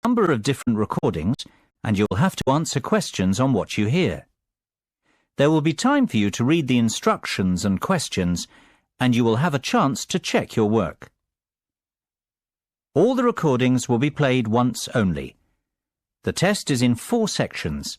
number of different recordings, and you'll have to answer questions on what you hear. There will be time for you to read the instructions and questions, and you will have a chance to check your work. All the recordings will be played once only. The test is in 4 sections.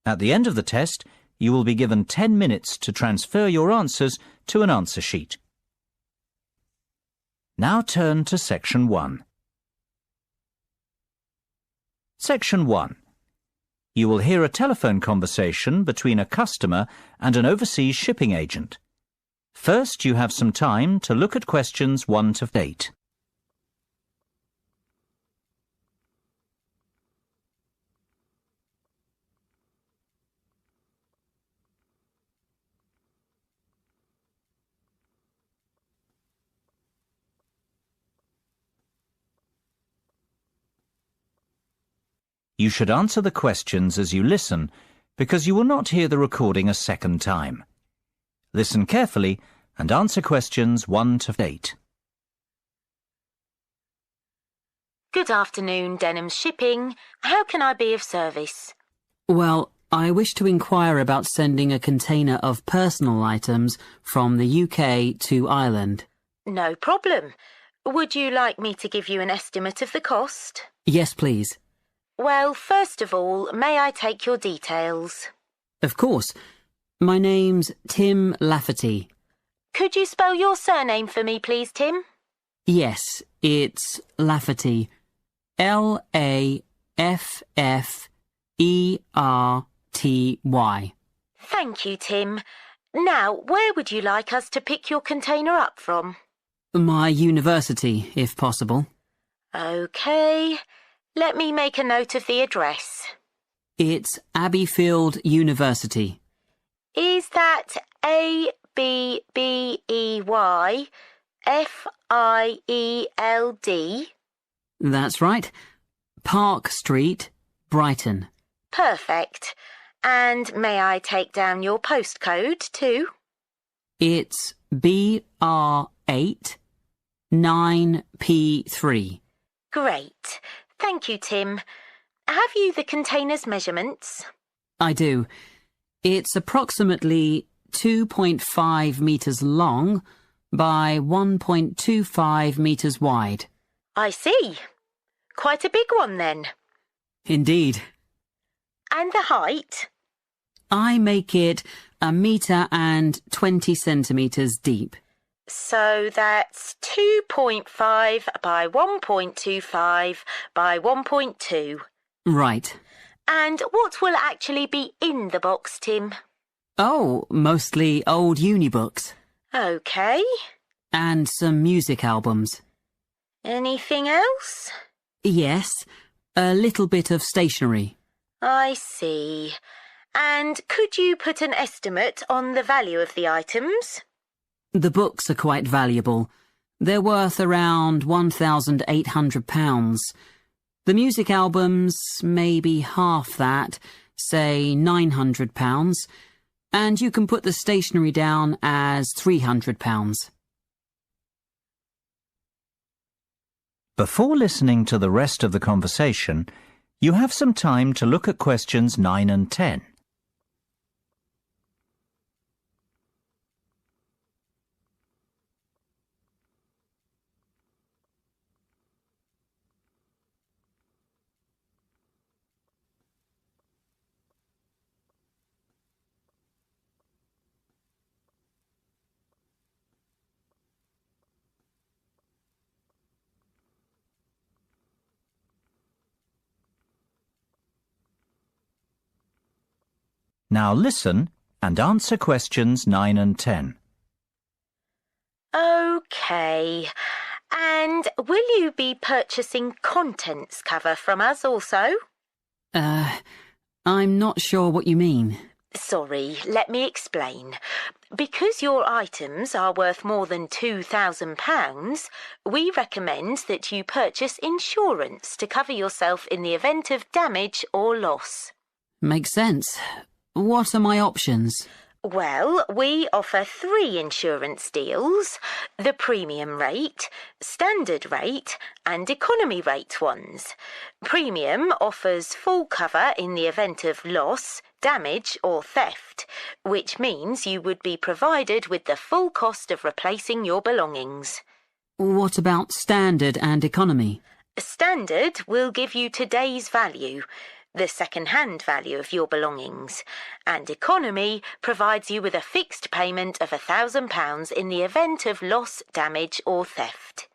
At the end of the test, you will be given 10 minutes to transfer your answers to an answer sheet. Now turn to Section 1. Section 1. You will hear a telephone conversation between a customer and an overseas shipping agent. First, you have some time to look at questions 1 to 8. You should answer the questions as you listen, because you will not hear the recording a second time. Listen carefully and answer questions 1 to 8. Good afternoon, Denham Shipping. How can I be of service? Well, I wish to inquire about sending a container of personal items from the UK to Ireland. No problem. Would you like me to give you an estimate of the cost? Yes, please. Well, first of all, may I take your details? Of course. My name's Tim Lafferty. Could you spell your surname for me, please, Tim? Yes, it's Lafferty. L-A-F-F-E-R-T-Y. Thank you, Tim. Now, where would you like us to pick your container up from? My university, if possible. OK. Let me make a note of the address. It's Abbeyfield University. Is that A-B-B-E-Y-F-I-E-L-D? That's right. Park Street, Brighton. Perfect. And may I take down your postcode too? It's BR8 9P3. Great. Thank you, Tim. Have you the container's measurements? I do. It's approximately 2.5 metres long by 1.25 metres wide. I see. Quite a big one then. Indeed. And the height? I make it 1 metre and 20 centimetres deep. So that's 2.5 by 1.25 by 1.2. Right. And what will actually be in the box, Tim? Oh, mostly old uni books. OK. And some music albums. Anything else? Yes, a little bit of stationery. I see. And could you put an estimate on the value of the items? The books are quite valuable. They're worth around £1,800. The music albums, maybe half that, say £900. And you can put the stationery down as £300. Before listening to the rest of the conversation, you have some time to look at questions 9 and 10. Now listen and answer questions 9 and 10. OK. And will you be purchasing contents cover from us also? I'm not sure what you mean. Sorry, let me explain. Because your items are worth more than £2,000, we recommend that you purchase insurance to cover yourself in the event of damage or loss. Makes sense. What are my options? Well, we offer 3 insurance deals: the premium rate, standard rate, and economy rate ones. Premium offers full cover in the event of loss, damage, or theft, which means you would be provided with the full cost of replacing your belongings. What about standard and economy? Standard will give you today's value, the second-hand value of your belongings, and economy provides you with a fixed payment of £1,000 in the event of loss, damage, or theft.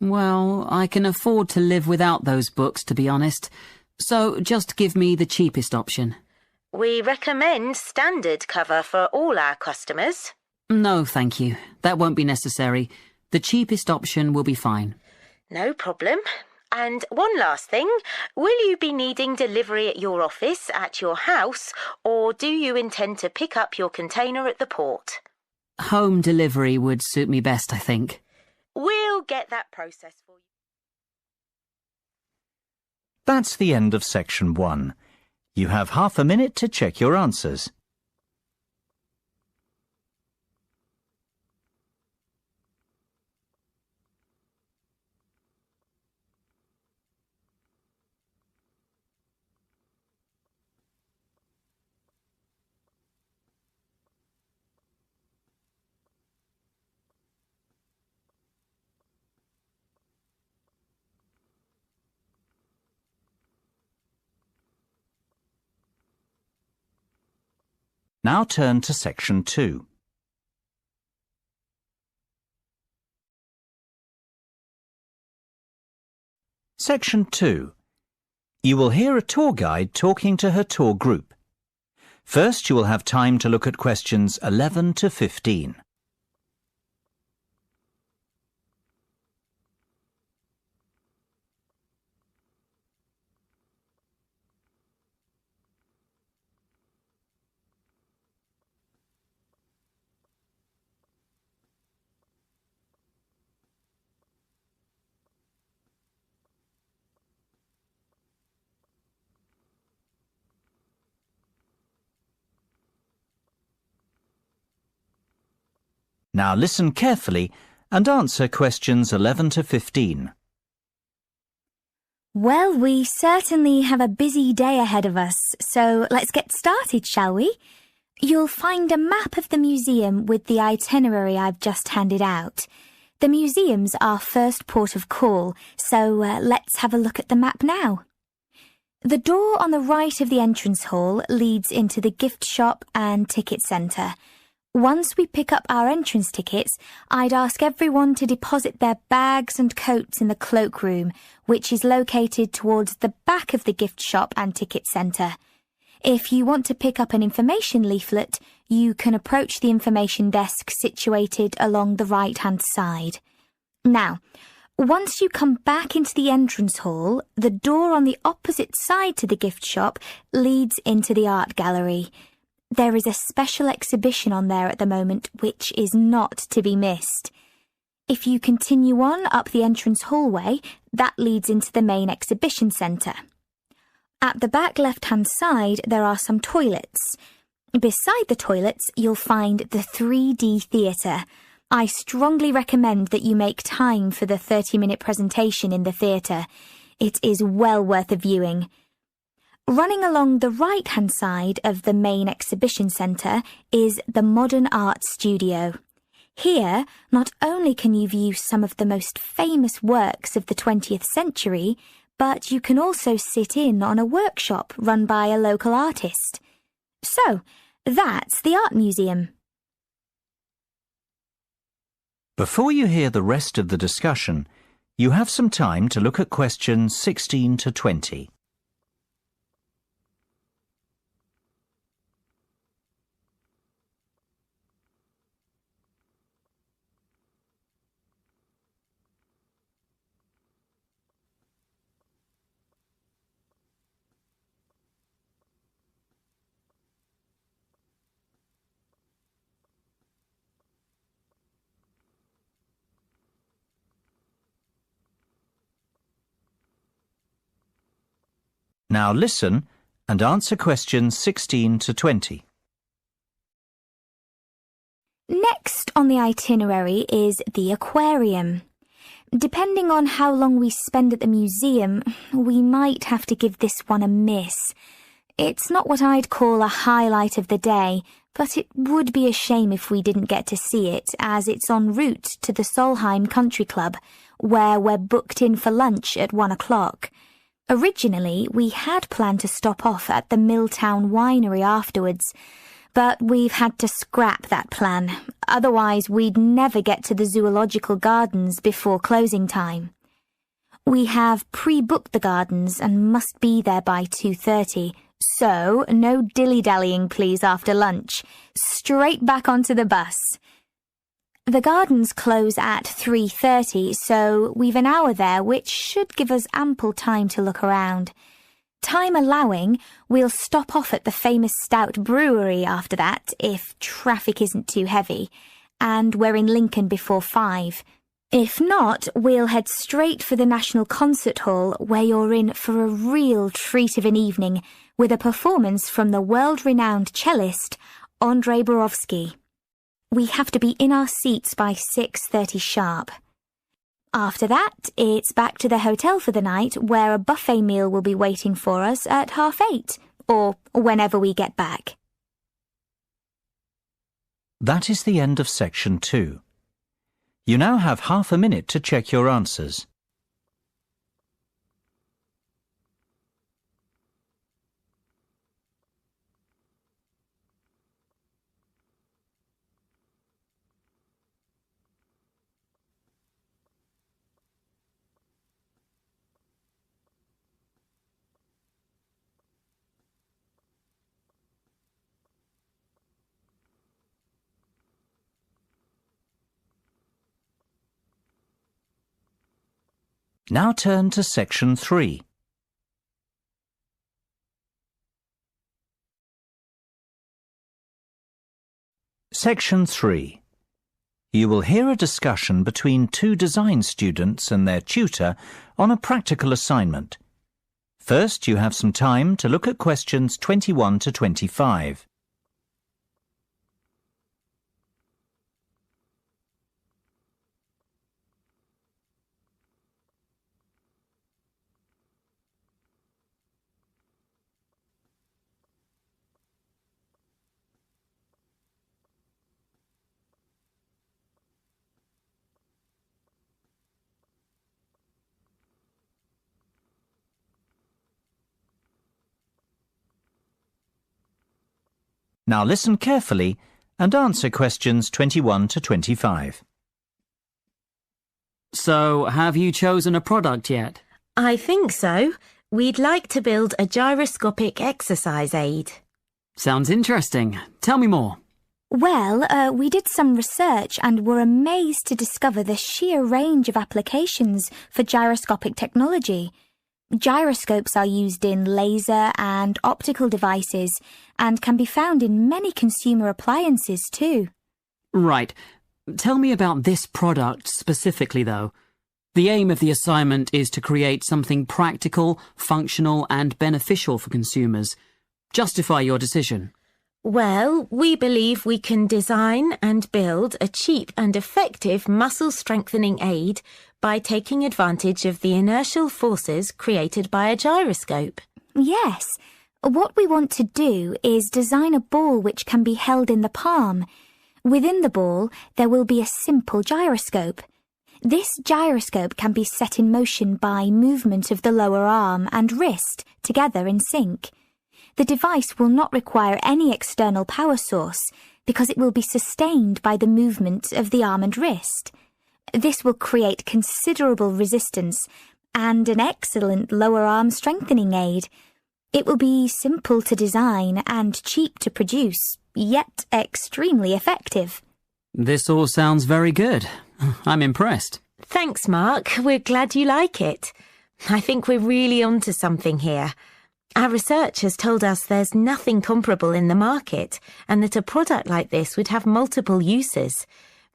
Well, I can afford to live without those books, to be honest, so just give me the cheapest option. We recommend standard cover for all our customers. No, thank you. That won't be necessary. The cheapest option will be fine. No problem. And one last thing, will you be needing delivery at your office, at your house, or do you intend to pick up your container at the port? Home delivery would suit me best, I think. We'll get that process for you. That's the end of section 1. You have half a minute to check your answers. Now turn to section 2. Section 2. You will hear a tour guide talking to her tour group. First, you will have time to look at questions 11 to 15. Now listen carefully and answer questions 11 to 15. Well, we certainly have a busy day ahead of us, so let's get started, shall we? You'll find a map of the museum with the itinerary I've just handed out. The museum's our first port of call, so let's have a look at the map now. The door on the right of the entrance hall leads into the gift shop and ticket centre. Once we pick up our entrance tickets, I'd ask everyone to deposit their bags and coats in the cloakroom, which is located towards the back of the gift shop and ticket centre. If you want to pick up an information leaflet, you can approach the information desk situated along the right-hand side. Now, once you come back into the entrance hall, the door on the opposite side to the gift shop leads into the art gallery. There is a special exhibition on there at the moment which is not to be missed. If you continue on up the entrance hallway, that leads into the main exhibition centre. At the back left-hand side, there are some toilets. Beside the toilets, you'll find the 3D theatre. I strongly recommend that you make time for the 30-minute presentation in the theatre. It is well worth a viewing. Running along the right-hand side of the main exhibition centre is the Modern Art Studio. Here, not only can you view some of the most famous works of the 20th century, but you can also sit in on a workshop run by a local artist. So, that's the Art Museum. Before you hear the rest of the discussion, you have some time to look at questions 16 to 20. Now listen and answer questions 16 to 20. Next on the itinerary is the aquarium. Depending on how long we spend at the museum, we might have to give this one a miss. It's not what I'd call a highlight of the day, but it would be a shame if we didn't get to see it, as it's en route to the Solheim Country Club, where we're booked in for lunch at 1 o'clock. Originally, we had planned to stop off at the Milltown Winery afterwards, but we've had to scrap that plan. Otherwise, we'd never get to the Zoological Gardens before closing time. We have pre-booked the gardens and must be there by 2:30, so no dilly-dallying please after lunch. Straight back onto the bus. The gardens close at 3:30, so we've an hour there, which should give us ample time to look around. Time allowing, we'll stop off at the famous Stout Brewery after that, if traffic isn't too heavy, and we're in Lincoln before 5. If not, we'll head straight for the National Concert Hall, where you're in for a real treat of an evening, with a performance from the world-renowned cellist, Andrei Borovsky. We have to be in our seats by 6:30 sharp. After that, it's back to the hotel for the night, where a buffet meal will be waiting for us at 8:30, or whenever we get back. That is the end of section 2. You now have half a minute to check your answers. Now turn to section 3. Section 3. You will hear a discussion between two design students and their tutor on a practical assignment. First, you have some time to look at questions 21 to 25. Now listen carefully and answer questions 21 to 25. So, have you chosen a product yet? I think so. We'd like to build a gyroscopic exercise aid. Sounds interesting. Tell me more. Well, we did some research and were amazed to discover the sheer range of applications for gyroscopic technology. Gyroscopes are used in laser and optical devices and can be found in many consumer appliances too. Right. Tell me about this product specifically, though. The aim of the assignment is to create something practical, functional and beneficial for consumers. Justify your decision. Well, we believe we can design and build a cheap and effective muscle-strengthening aid by taking advantage of the inertial forces created by a gyroscope. Yes. What we want to do is design a ball which can be held in the palm. Within the ball, there will be a simple gyroscope. This gyroscope can be set in motion by movement of the lower arm and wrist together in sync. The device will not require any external power source because it will be sustained by the movement of the arm and wrist. This will create considerable resistance and an excellent lower arm strengthening aid. It will be simple to design and cheap to produce, yet extremely effective. This all sounds very good. I'm impressed. Thanks, Mark. We're glad you like it. I think we're really onto something here. Our research has told us there's nothing comparable in the market and that a product like this would have multiple uses.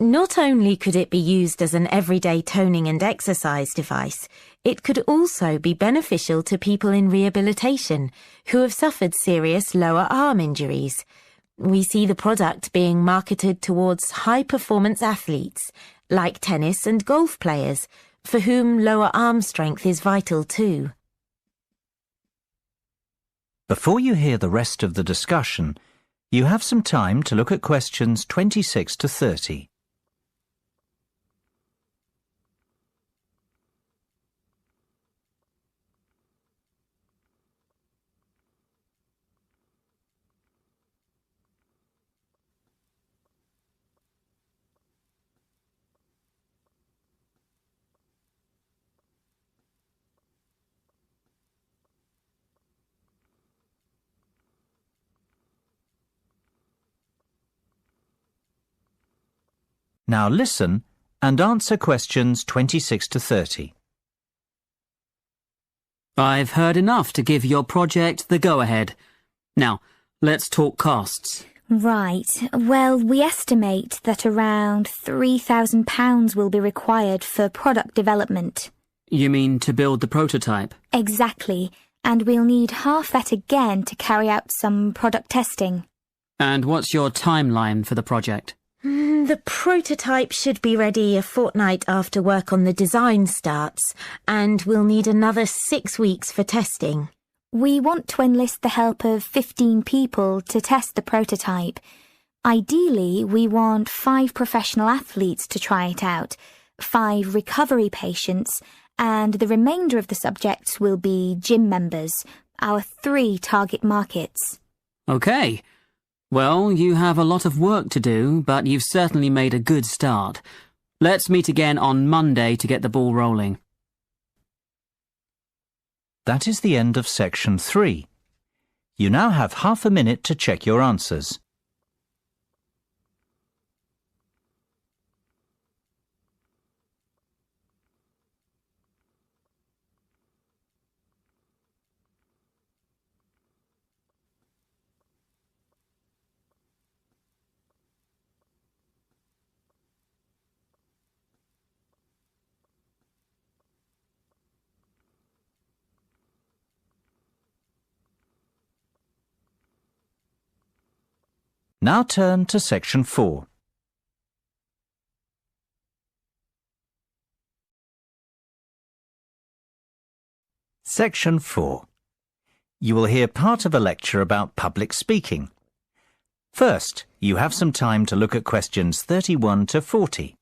Not only could it be used as an everyday toning and exercise device, it could also be beneficial to people in rehabilitation who have suffered serious lower arm injuries. We see the product being marketed towards high-performance athletes, like tennis and golf players, for whom lower arm strength is vital too. Before you hear the rest of the discussion, you have some time to look at questions 26 to 30. Now listen and answer questions 26 to 30. I've heard enough to give your project the go-ahead. Now, let's talk costs. Right. Well, we estimate that around £3,000 will be required for product development. You mean to build the prototype? Exactly. And we'll need half that again to carry out some product testing. And what's your timeline for the project? The prototype should be ready a fortnight after work on the design starts, and we'll need another 6 weeks for testing. We want to enlist the help of 15 people to test the prototype. Ideally, we want 5 professional athletes to try it out, 5 recovery patients, and the remainder of the subjects will be gym members, our 3 target markets. Okay. Well, you have a lot of work to do, but you've certainly made a good start. Let's meet again on Monday to get the ball rolling. That is the end of section 3. You now have half a minute to check your answers. Now turn to section 4. Section 4. You will hear part of a lecture about public speaking. First, you have some time to look at questions 31 to 40.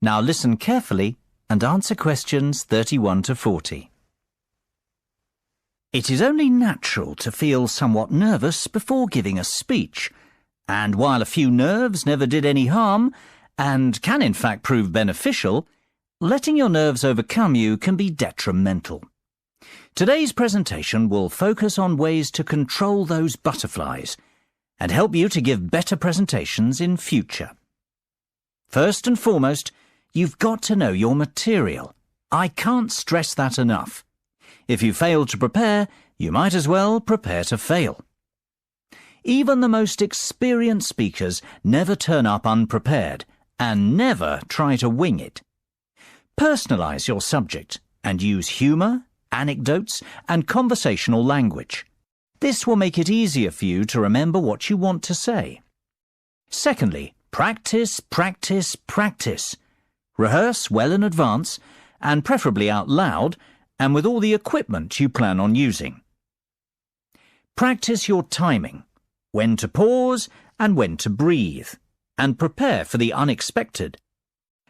Now listen carefully and answer questions 31 to 40. It is only natural to feel somewhat nervous before giving a speech, and while a few nerves never did any harm, and can in fact prove beneficial, letting your nerves overcome you can be detrimental. Today's presentation will focus on ways to control those butterflies and help you to give better presentations in future. First and foremost, you've got to know your material. I can't stress that enough. If you fail to prepare, you might as well prepare to fail. Even the most experienced speakers never turn up unprepared and never try to wing it. Personalize your subject and use humour, anecdotes, and conversational language. This will make it easier for you to remember what you want to say. Secondly, practice, practice, practice. Rehearse well in advance, and preferably out loud, and with all the equipment you plan on using. Practice your timing, when to pause and when to breathe, and prepare for the unexpected.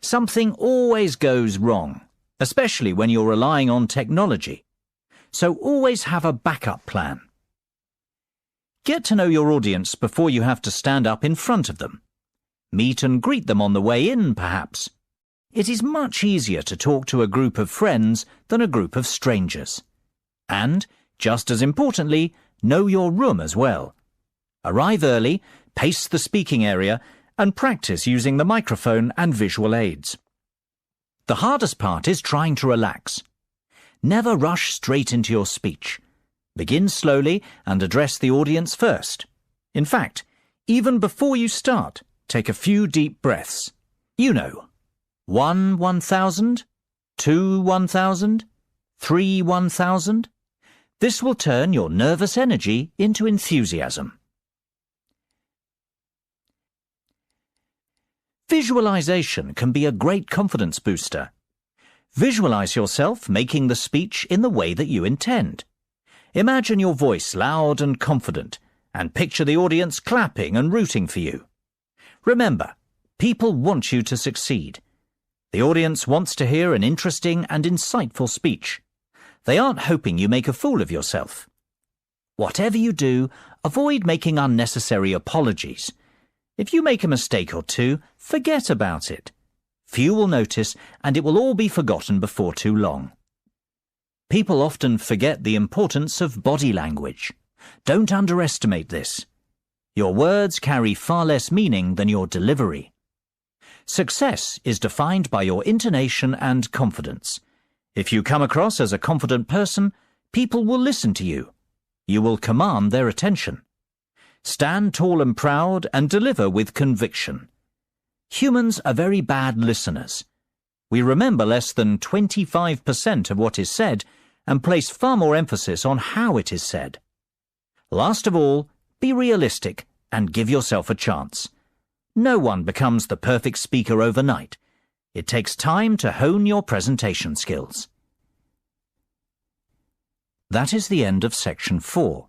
Something always goes wrong, especially when you're relying on technology, so always have a backup plan. Get to know your audience before you have to stand up in front of them. Meet and greet them on the way in, perhaps. It is much easier to talk to a group of friends than a group of strangers. And, just as importantly, know your room as well. Arrive early, pace the speaking area, and practice using the microphone and visual aids. The hardest part is trying to relax. Never rush straight into your speech. Begin slowly and address the audience first. In fact, even before you start, take a few deep breaths. You know, 1 1,000, 2 1,000, 3 1,000. This will turn your nervous energy into enthusiasm. Visualization can be a great confidence booster. Visualize yourself making the speech in the way that you intend. Imagine your voice loud and confident, and picture the audience clapping and rooting for you. Remember, people want you to succeed. The audience wants to hear an interesting and insightful speech. They aren't hoping you make a fool of yourself. Whatever you do, avoid making unnecessary apologies. If you make a mistake or two, forget about it. Few will notice, and it will all be forgotten before too long. People often forget the importance of body language. Don't underestimate this. Your words carry far less meaning than your delivery. Success is defined by your intonation and confidence. If you come across as a confident person, people will listen to you. You will command their attention. Stand tall and proud and deliver with conviction. Humans are very bad listeners. We remember less than 25% of what is said and place far more emphasis on how it is said. Last of all, be realistic and give yourself a chance. No one becomes the perfect speaker overnight. It takes time to hone your presentation skills. That is the end of section 4.